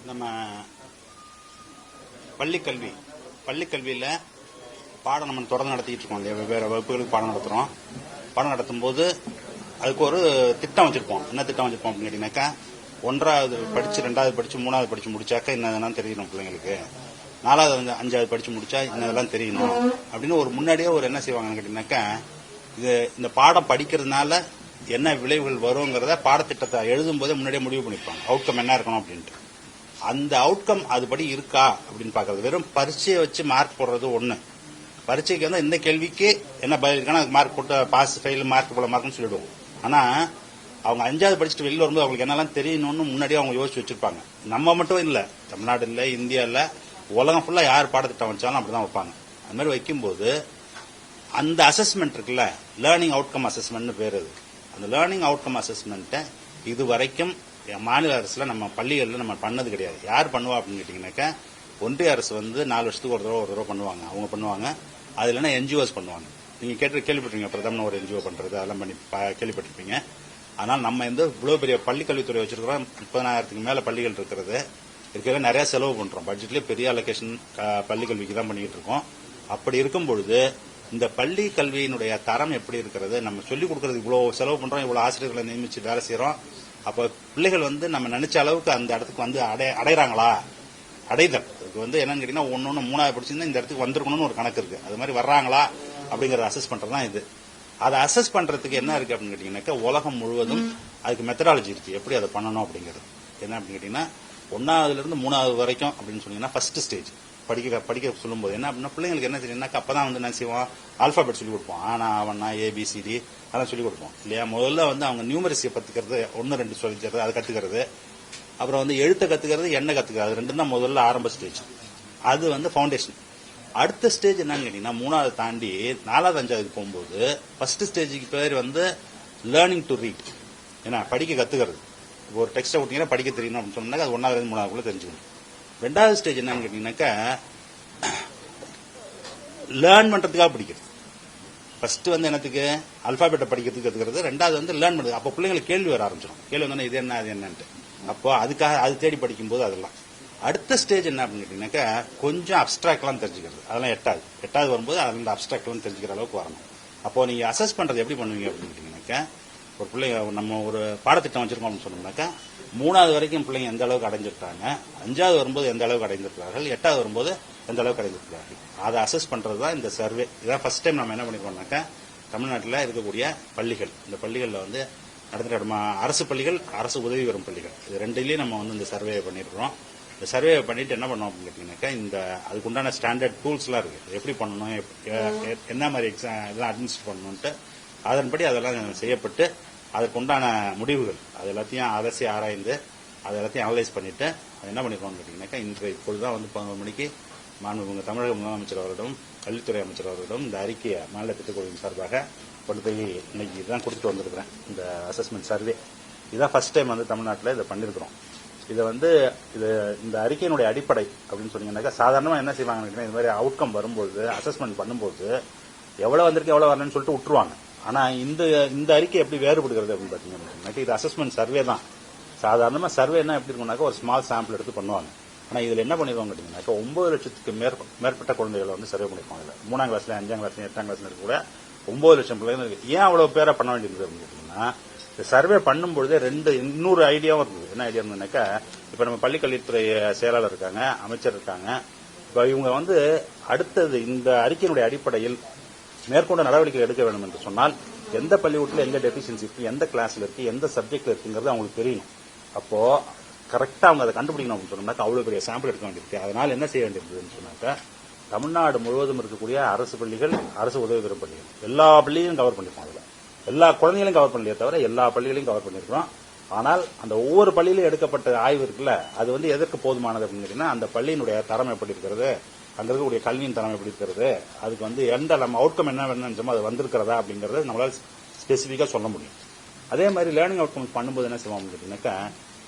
நம்ம பள்ளிக்கல்வியில் பாடம் நம்ம தொடர்ந்து நடத்திட்டு இருக்கோம் இல்லையா, வெவ்வேறு வகுப்புகளுக்கு பாடம் நடத்துகிறோம். பாடம் நடத்தும்போது அதுக்கு ஒரு திட்டம் வச்சிருப்போம். என்ன திட்டம் வச்சிருப்போம் அப்படின்னு கேட்டீங்கன்னாக்கா, 1வது படிச்சு 2வது படிச்சு 3வது படிச்சு முடிச்சாக்கா என்னதெல்லாம் தெரியணும் பிள்ளைங்களுக்கு, 4வது 5வது படிச்சு முடிச்சா என்னதெல்லாம் தெரியணும் அப்படின்னு ஒரு முன்னாடியே ஒரு என்ன செய்வாங்கன்னு கேட்டீங்கன்னாக்கா, இந்த பாடம் படிக்கிறதுனால என்ன விளைவுகள் வருங்கிறத பாடத்திட்டத்தை எழுதும் போதே முன்னாடியே முடிவு பண்ணிருப்பாங்க. அவுட்கம் என்ன இருக்கணும் அப்படின்ட்டு. அந்த அவுட்கம் அதுபடி இருக்கா அப்படின்னு பாக்குறது. வெறும் பரீட்சையை வச்சு மார்க் போடுறது ஒண்ணு. பரீட்சைக்கு வந்து இந்த கேள்விக்கு என்ன பதில் இருக்கான மார்க் போட்டு பாஸ் ஃபெயில் மார்க் போல மார்க்னு சொல்லிடுவோம். ஆனா அவங்க 5வது படிச்சுட்டு வெளியில் வரும்போது அவங்களுக்கு என்னெல்லாம் தெரியணும்னு முன்னாடியே அவங்க யோசிச்சு வச்சிருப்பாங்க. நம்ம மட்டும் இல்ல, தமிழ்நாடு இல்ல, இந்தியா இல்ல, உலகம் ஃபுல்லா யார் பாடத்திட்டம் வச்சாலும் அப்படிதான் வைப்பாங்க. அது மாதிரி வைக்கும்போது அந்த அசஸ்மெண்ட் இருக்குல்ல, லேர்னிங் அவுட்கம் அசஸ்மெண்ட் பேர். அது அந்த லேர்னிங் அவுட்கம் அசஸ்மெண்ட்டை இது வரைக்கும் மாநில அரசுல நம்ம பள்ளிகளில் நம்ம பண்ணது கிடையாது. யார் பண்ணுவா அப்படின்னு கேட்டீங்கன்னாக்கா, ஒன்றிய அரசு வந்து 4 வருஷத்துக்கு ஒரு தடவை பண்ணுவாங்க. அவங்க பண்ணுவாங்க. அது இல்லைன்னா என்ஜிஓஸ் பண்ணுவாங்க. நீங்க கேள்விப்பட்டிருப்பீங்க, பிரதமர் ஒரு என்ஜிஓ பண்றது, அதெல்லாம் பண்ணி கேள்விப்பட்டிருப்பீங்க. ஆனால் நம்ம இவ்வளவு பெரிய பள்ளிக்கல்வித்துறை வச்சிருக்கிறோம். 30,000க்கு மேல பள்ளிகள் இருக்கிறது நிறைய செலவு பண்றோம். பட்ஜெட்லேயே பெரிய அலோகேஷன் பள்ளிக்கல்விக்கு தான் பண்ணிட்டு இருக்கோம். அப்படி இருக்கும் பொழுது இந்த பள்ளி கல்வியினுடைய தரம் எப்படி இருக்கிறது, நம்ம சொல்லிக் கொடுக்கறது இவ்வளவு செலவு பண்றோம், இவ்வளவு ஆசிரியர்களை நியமிச்சு வேலை செய்யறோம். அப்ப பிள்ளைகள் வந்து நம்ம நினைச்ச அளவுக்கு அந்த இடத்துக்கு வந்து அடைறாங்களா, அடைதல் இதுக்கு வந்து என்னன்னு கேட்டீங்கன்னா, 3வது படிச்சிருந்தா இந்த இடத்துக்கு வந்திருக்கணும்னு ஒரு கணக்கு இருக்கு. அது மாதிரி வர்றாங்களா அப்படிங்கறத அசஸ் பண்றதுதான் இது. அதை அசஸ் பண்றதுக்கு என்ன இருக்கு அப்படின்னு கேட்டீங்கன்னாக்கா, உலகம் முழுவதும் அதுக்கு மெத்தடாலஜி இருக்கு, எப்படி அதை பண்ணணும் அப்படிங்கிறது. என்ன அப்படின்னு கேட்டீங்கன்னா, 1வதுல இருந்து 3வது வரைக்கும் அப்படின்னு சொன்னீங்கன்னா ஃபர்ஸ்ட் ஸ்டேஜ் படிக்க சொல்லும்போது என்ன அப்படின்னா, பிள்ளைங்களுக்கு என்ன தெரியும்னாக்கா, அப்பதான் வந்து என்ன செய்வோம், ஆல்பாபெட் சொல்லிக் கொடுப்போம். ஆனா அவனா ABCD அதெல்லாம் சொல்லிக் கொடுப்போம் இல்லையா. முதல்ல வந்து அவங்க நியூமரிசியை கத்துக்கிறது, 1 2 சொல்லிக்கிறது, அதை கத்துக்கிறது. அப்புறம் வந்து எழுத்தை கத்துக்கிறது, எண்ணை கத்துக்கிறது. அது 2 தான் முதல்ல ஆரம்ப ஸ்டேஜ். அது வந்து ஃபவுண்டேஷன். அடுத்த ஸ்டேஜ் என்னன்னு கேட்டீங்கன்னா, 3வது தாண்டி 4வது 5வதுக்கு போகும்போது ஃபர்ஸ்ட் ஸ்டேஜுக்கு பேர் வந்து லேர்னிங் டு ரீட். ஏன்னா படிக்க கத்துக்கிறது. ஒரு டெக்ஸ்ட்டை விட்டீங்கன்னா படிக்க தெரியணும் அப்படின்னு சொன்னாக்க அது 1வது 3வதுக்குள்ள தெரிஞ்சுக்கணும். 2வது ஸ்டேஜ் என்னன்னு கேட்டீங்கன்னாக்கா, லேர்ன் பண்றதுக்காக படிக்கிறது. ஃபர்ஸ்ட் வந்து என்னத்துக்கு, அல்பாபெட்டை படிக்கிறதுக்கு கத்துக்கிறது. 2வது வந்து லேர்ன் பண்றது. அப்போ பிள்ளைங்களுக்கு கேள்வி வர ஆரம்பிச்சிடும். கேள்வி வந்து இது என்ன அது என்னன்ட்டு. அப்போ அதுக்காக அது தேடி படிக்கும்போது அதெல்லாம். அடுத்த ஸ்டேஜ் என்ன அப்படின்னு கேட்டீங்கன்னாக்கா, கொஞ்சம் அப்டிராக்ட்லாம் தெரிஞ்சுக்கிறது. அதெல்லாம் 8வது வரும்போது அந்த அப்டிராக்ட்லாம் தெரிஞ்சுக்கிற அளவுக்கு வரணும். அப்போ நீங்க அசஸ் பண்றது எப்படி பண்ணுவீங்க அப்படின்னு கேட்டீங்கன்னாக்கா, ஒரு பிள்ளைங்க நம்ம ஒரு பாடத்திட்டம் வச்சிருக்கோம் அப்படின்னு சொன்னோம்னாக்கா, 3வது வரைக்கும் பிள்ளைங்க எந்த அளவுக்கு அடைஞ்சிருக்காங்க, 5வது வரும்போது எந்த அளவுக்கு அடைந்திருக்கிறார்கள், 8வது வரும்போது எந்த அளவுக்கு அடைந்திருக்கிறார்கள், அதை அசஸ் பண்றது தான் இந்த சர்வே. இதான் ஃபர்ஸ்ட் டைம் நம்ம என்ன பண்ணிருக்கோம்னாக்கா, தமிழ்நாட்டில் இருக்கக்கூடிய பள்ளிகள், இந்த பள்ளிகளில் வந்து நடந்துட்டு அரசு பள்ளிகள், அரசு உதவி பெறும் பள்ளிகள், இது 2லயும் நம்ம வந்து இந்த சர்வே பண்ணிருக்கிறோம். இந்த சர்வே பண்ணிட்டு என்ன பண்ணோம் அப்படின்னு கேட்டீங்கன்னாக்கா, இந்த அதுக்குண்டான ஸ்டாண்டர்ட் டூல்ஸ் எல்லாம் இருக்கு. எப்படி பண்ணணும், என்ன மாதிரி இதெல்லாம் அட்மினிஸ்டர் பண்ணணும்ட்டு அதன்படி அதெல்லாம் செய்யப்பட்டு அதற்குண்டான முடிவுகள் அது எல்லாத்தையும் அலசி ஆராய்ந்து அதை எல்லாத்தையும் அனலைஸ் பண்ணிட்டு அது என்ன பண்ணிருக்கோம்னு கேட்டீங்கன்னாக்கா, இப்பொழுதுதான் வந்து 11 மணிக்கு மாண்புமிகு தமிழக முதலமைச்சர் அவரிடம், கல்வித்துறை அமைச்சர் அவரிடம் இந்த அறிக்கையை மாநில திட்டக்குழுவின் சார்பாக கொண்டு போய் இன்னைக்கு இதுதான் கொடுத்துட்டு வந்திருக்கிறேன். இந்த அசஸ்மெண்ட் சர்வே இதுதான் ஃபர்ஸ்ட் டைம் வந்து தமிழ்நாட்டில் இதை பண்ணிருக்கிறோம். இதை வந்து இந்த அறிக்கையினுடைய அடிப்படை அப்படின்னு சொன்னீங்கன்னாக்கா, சாதாரணமா என்ன செய்வாங்க, இந்த மாதிரி அவுட்கம் வரும்போது அசஸ்மெண்ட் பண்ணும்போது எவ்வளவு வந்திருக்கு எவ்வளவு வரலன்னு சொல்லிட்டு விட்டுருவாங்க. ஆனா இந்த அறிக்கை எப்படி வேறுபடுகிறது அப்படின்னு பாத்தீங்கன்னா, இது அசஸ்மெண்ட் சர்வே தான். சாதாரணமா சர்வேனா எப்படி இருக்கும்னாக்கா, ஒரு ஸ்மால் சாம்பிள் எடுத்து பண்ணுவாங்க. ஆனா இதுல என்ன பண்ணிடுவாங்க கேட்டீங்கன்னாக்கா, 9 லட்சத்துக்கு மேற்பட்ட குழந்தைகளை வந்து சர்வே பண்ணிருப்பாங்க. 3ஆம் கிளாஸ்ல 5ஆம் கிளாஸ்ல 8ஆம் கிளாஸ்ல கூட 9 லட்சம் பிள்ளைங்க இருக்கு. ஏன் அவ்வளவு பேரை பண்ண வேண்டியது அப்படின்னு கேட்டீங்கன்னா, இந்த சர்வே பண்ணும்பொழுதே இன்னொரு ஐடியாவும் இருக்குது. என்ன ஐடியா இருந்ததுனாக்கா, இப்ப நம்ம பள்ளிக்கல்வித்துறை செயலாளர் இருக்காங்க, அமைச்சர் இருக்காங்க. இப்ப இவங்க வந்து அடுத்தது இந்த அறிக்கையினுடைய அடிப்படையில் மேற்கொண்ட நடவடிக்கை எடுக்க வேண்டும் என்று சொன்னால், எந்த பள்ளிக்கூடத்தில் எந்த டெபிஷியன்சி இருக்கு, எந்த கிளாஸ்ல இருக்கு, எந்த சப்ஜெக்ட்ல இருக்குங்கிறது அவங்களுக்கு தெரியணும். அப்போ கரெக்டா அவங்க அதை கண்டுபிடிக்கணும் அப்படின்னு சொன்னாக்கா, அவ்வளவு பெரிய சாம்பிள் எடுக்க வேண்டியிருக்கு. அதனால என்ன செய்ய வேண்டியிருக்குன்னு சொன்னாக்கா, தமிழ்நாடு முழுவதும் இருக்கக்கூடிய அரசு பள்ளிகள், அரசு உதவி பெறும் பள்ளிகள் எல்லா பள்ளிகளையும் கவர் பண்ணிருக்கோம். அதுல எல்லா குழந்தைகளையும் கவர் பண்ணலையே தவிர எல்லா பள்ளிகளையும் கவர் பண்ணிருக்கிறோம். ஆனால் அந்த ஒவ்வொரு பள்ளியிலும் எடுக்கப்பட்ட ஆய்வு இருக்குல்ல, அது வந்து எதற்கு போதுமானது அப்படின்னு கேட்டீங்கன்னா, அந்த பள்ளியினுடைய தரம் எப்படி இருக்கிறது, அங்க இருக்கக்கூடிய கல்வியின் தரம் எப்படி இருக்கிறது, அதுக்கு வந்து எந்த நம்ம அவுட்கம் என்ன வேணுமோ அது வந்திருக்கிறதா அப்படிங்கறது நம்மளால ஸ்பெசிபிக்கா சொல்ல முடியும். அதே மாதிரி லேர்னிங் அவுட்கம்ஸ் பண்ணும்போது என்ன செய்வோம் கேட்டீங்கன்னாக்கா,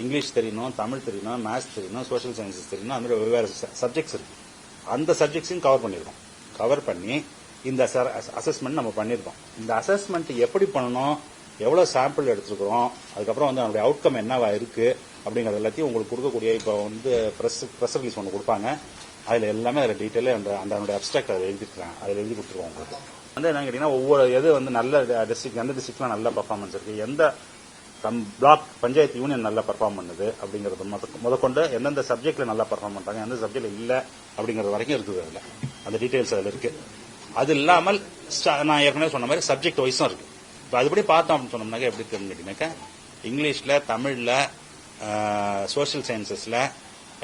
இங்கிலீஷ் தெரியணும், தமிழ் தெரியணும், மேத்ஸ் தெரியணும், சோசியல் சயின்சஸ் தெரியணும், அந்த மாதிரி வெவ்வேறு சப்ஜெக்ட்ஸ் இருக்கு. அந்த சப்ஜெக்ட்ஸையும் கவர் பண்ணிருக்கோம். கவர் பண்ணி இந்த அசஸ்மெண்ட் நம்ம பண்ணிருக்கோம். இந்த அசஸ்மெண்ட் எப்படி பண்ணணும், எவ்வளவு சாம்பிள் எடுத்திருக்கிறோம், அதுக்கப்புறம் வந்து நம்மளுடைய அவுட்கம் என்னவா இருக்கு, அப்படிங்கிறது எல்லாத்தையும் உங்களுக்கு கொடுக்கக்கூடிய இப்போ வந்து ப்ரெஸ் ரிலீஸ் ஒன்று கொடுப்பாங்க. அதில் எல்லாமே அதில் டீட்டெயிலாக அந்த அப்ஸ்ட்ராக்ட் அதில் எழுதிருக்காங்க. அதில் எழுதி கொடுத்துருவோம் உங்களுக்கு. வந்து என்ன கேட்டீங்கன்னா ஒவ்வொரு எது வந்து நல்ல டிஸ்ட்ரிக்ட், எந்த டிஸ்ட்ரிக்ட்லாம் நல்ல பர்ஃபார்மன்ஸ் இருக்கு, எந்த பிளாக் பஞ்சாயத்து யூனியன் நல்லா பர்ஃபார்ம் பண்ணுது அப்படிங்கறது முதற்கொண்டு எந்தெந்த சப்ஜெக்ட்ல நல்லா பர்ஃபார்ம் பண்றாங்க, எந்த சப்ஜெக்ட்ல இல்ல அப்படிங்கறது வரைக்கும் இருக்குது. அதுல அந்த டீடைல்ஸ் அதுல இருக்கு. அது இல்லாமல் நான் ஏற்கனவே சொன்ன மாதிரி சப்ஜெக்ட் வைஸும் இருக்கு. இப்போ அதுபடி பார்த்தோம் அப்படின்னு சொன்னோம்னாக்க எப்படி இருக்குன்னு கேட்டீங்கன்னாக்கா இங்கிலீஷ்ல, தமிழ்ல, சோசியல் சயின்சஸ்ல,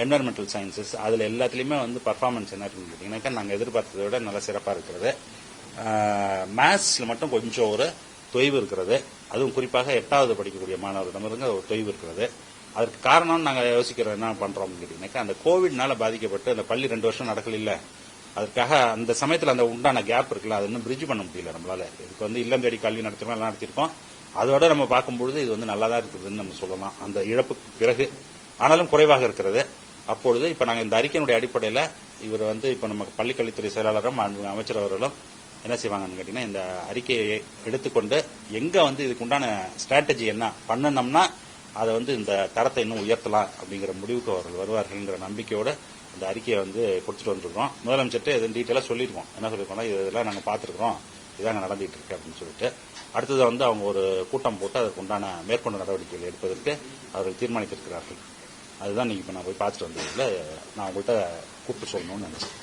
என்வரன்மெண்டல் சயின்சஸ் அதுல எல்லாத்துலயுமே வந்து பர்ஃபார்மன்ஸ் என்ன இருக்குன்னு கேட்டீங்கன்னாக்கா நாங்கள் எதிர்பார்த்ததை விட நல்ல சிறப்பாக இருக்கிறது. மேத்ஸ்ல மட்டும் கொஞ்சம் ஒரு தொய்வு இருக்கிறது. அதுவும் குறிப்பாக 8வது படிக்கக்கூடிய மாணவர்களிடமிருந்து ஒரு தொய்வு இருக்கிறது. அதற்கு காரணம் நாங்கள் யோசிக்கிறோம் என்ன பண்றோம் கேட்டீங்கன்னாக்கா அந்த கோவிட்னால பாதிக்கப்பட்டு அந்த பள்ளி 2 வருஷம் நடக்கல இல்ல, அதற்காக அந்த சமயத்தில் அந்த உண்டான கேப் இருக்குல்ல, அது இன்னும் பிரிட்ஜ் பண்ண முடியல நம்மளால. இதுக்கு வந்து இல்லம் தேடி கல்வி நடத்தினோம், எல்லாம் நடத்திருக்கோம். அதோட நம்ம பார்க்கும்பொழுது இது வந்து நல்லா தான் இருக்குதுன்னு நம்ம சொல்லலாம் அந்த இழப்புக்கு பிறகு. ஆனாலும் குறைவாக இருக்கிறது. அப்பொழுது இப்ப நாங்கள் இந்த அறிக்கையினுடைய அடிப்படையில் இவர் வந்து இப்ப நம்ம பள்ளிக்கல்வித்துறை செயலாளரும் அமைச்சர் அவர்களும் என்ன செய்வாங்கன்னு கேட்டீங்கன்னா இந்த அறிக்கையை எடுத்துக்கொண்டு எங்க வந்து இதுக்கு உண்டான ஸ்ட்ராட்டஜி என்ன பண்ணணும்னா அதை வந்து இந்த தரத்தை இன்னும் உயர்த்தலாம் அப்படிங்கிற முடிவுக்கு அவர்கள் வருவார்கள்ங்கிற நம்பிக்கையோடு அந்த அறிக்கையை வந்து கொடுத்துட்டு வந்திருக்கோம். முதலமைச்சர்கிட்ட இது டீட்டெயிலாக சொல்லியிருக்கோம். என்ன சொல்லியிருக்கோம்னா இதெல்லாம் நாங்கள் பார்த்துருக்கோம், இதாங்க நடந்துட்டு இருக்கு அப்படின்னு சொல்லிட்டு. அடுத்தது வந்து அவங்க ஒரு கூட்டம் போட்டு அதற்கு உண்டான மேற்கொண்ட நடவடிக்கைகள் எடுப்பதற்கு அவர்கள் தீர்மானித்திருக்கிறார்கள். அதுதான் நீங்க இப்ப நான் போய் பார்த்துட்டு வந்ததுல நான் உங்கள்கிட்ட கூப்பிட்டு சொல்லணும்னு நினைச்சேன்.